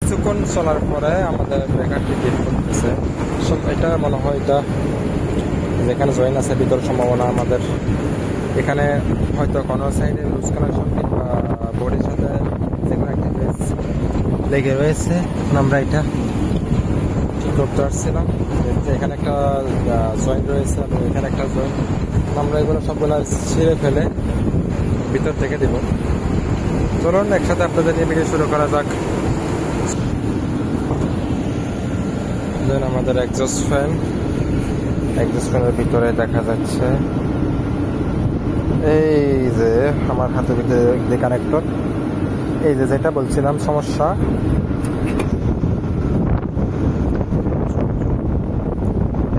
কিছুক্ষণ চলার পরে আমাদের ব্রেকারটি ডিপ করতেছে। এটা মনে হয় এটা যেখানে জয়েন আছে ভিতর সম্ভাবনা আমাদের এখানে হয়তো কোনো সাইডে লুজ কানেকশন কিংবা বডির সাথে যে কোনো একটা ফেস লেগে রয়েছে। আমরা এটা ঠিক করতে পারছিলাম। এখানে একটা জয়েন্ট রয়েছে এবং এখানে একটা জয়েন্ট। আমরা এগুলো সবগুলো ছিঁড়ে ফেলে ভিতর থেকে দিব। চলুন একসাথে আপনাদের নিয়ে ভিডিও শুরু করা যাক। দেন আমাদের এক্সস্ট ফ্যানের ভিতরে দেখা যাচ্ছে এই যে আমার হাতের ভিতরে যে কানেক্টর, এই যে যেটা বলছিলাম সমস্যা,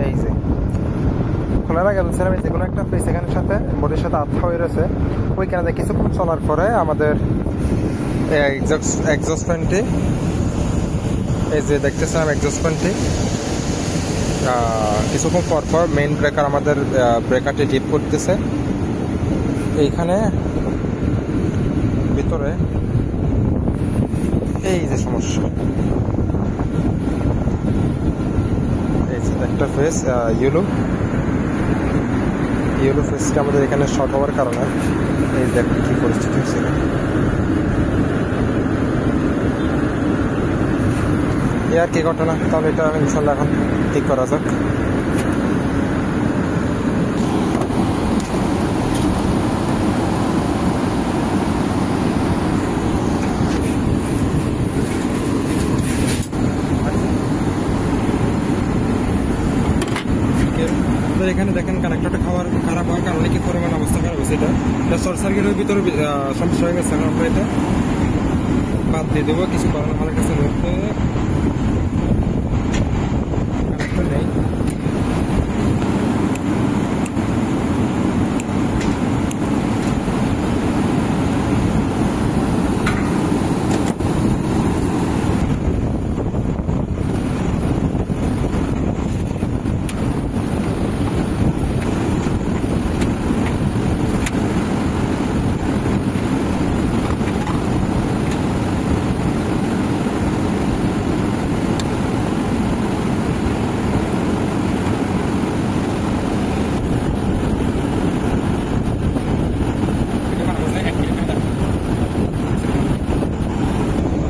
এই যে খোলার আগে বলছিলাম যে কোনো একটা ফেস এখানের সাথে বডির সাথে আঠা হয়ে রয়েছে। ওইখানে কিছুক্ষণ চলার পরে আমাদের এক্সস্ট ফ্যানটি, এই যে দেখতেছিলাম এক্সস্ট ফ্যানটি কিছুক্ষণ পর মেইন ব্রেকার আমাদের ব্রেকারটি ডিপ করতেছে। এইখানে ভিতরে এই যে সমস্যা, এই যে একটা ফেস ইয়েলো ফেসটা আমাদের এখানে শর্ট হওয়ার কারণে এই দেখুন কি পরিস্থিতি হয়েছিল। আর কি ঘটনা, তাহলে এটা ইনশাল্লাহ এখন ঠিক করা যাক। এখানে দেখেন কানেক্টরটা খারাপ হওয়ার কারণে কি পরিমাণ অবস্থা খারাপ হয়েছে। এটা শর্ট সার্কিটের ভিতরে সমস্যা হয়ে গেছে। আমরা এটা বাদ দিয়ে দেবো, কিছু করার আমার কাছে রয়েছে কানেক্টর নেই।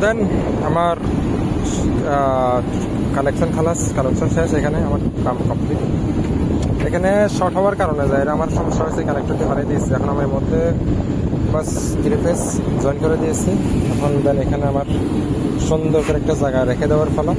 দেন আমার কানেকশন শেষ। এখানে আমার কাম কমপ্লিট। এখানে শর্ট হওয়ার কারণে যায় আমার সমস্যা হয়েছে, কানেক্টরটি হারিয়ে দিয়েছি। এখন আমার মধ্যে বাস 3 ফেজ জয়েন করে দিয়েছি। এখন দেন এখানে আমার সুন্দর করে একটা জায়গা রেখে দেওয়ার ফলে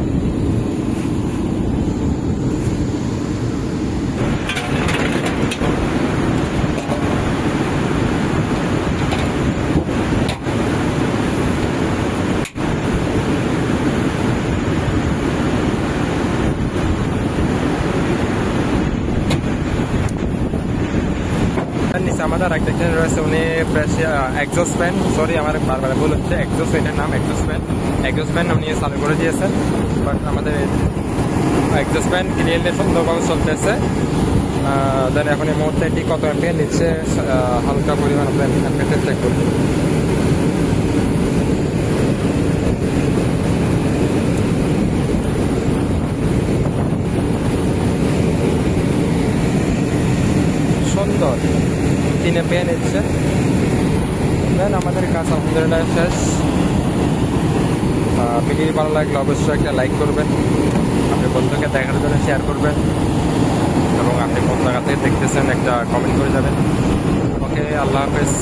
নিচে আমাদের আরেকটা রয়েছে, উনি এক্সস্ট ফ্যান, সরি আমার বারবার ভুল হচ্ছে, এক্সস্ট এটার নাম এক্সস্ট ফ্যান উনি চালু করে দিয়েছেন। বাট আমাদের এক্সস্ট ফ্যান ক্লিয়ারলি সুন্দরভাবে চলতেছে। দেন এখন এই মুহূর্তে এটি কত অ্যাম্পিয়ার নিচ্ছে হালকা পরিমাণ আমরা অ্যাম্পিয়ারটা চেক করব। সুন্দর 3 অ্যাম্পিয়ার নিচ্ছে। দেন আমাদের কাজ আলহামদুলিল্লাহ শেষ। ভিডিও ভালো লাগলে অবশ্যই একটা লাইক করবেন, আপনি বন্ধুকে দেখার জন্য শেয়ার করবেন এবং আপনি কোন জায়গা থেকে দেখতেছেন একটা কমেন্ট করে যাবেন। ওকে, আল্লাহ হাফেজ।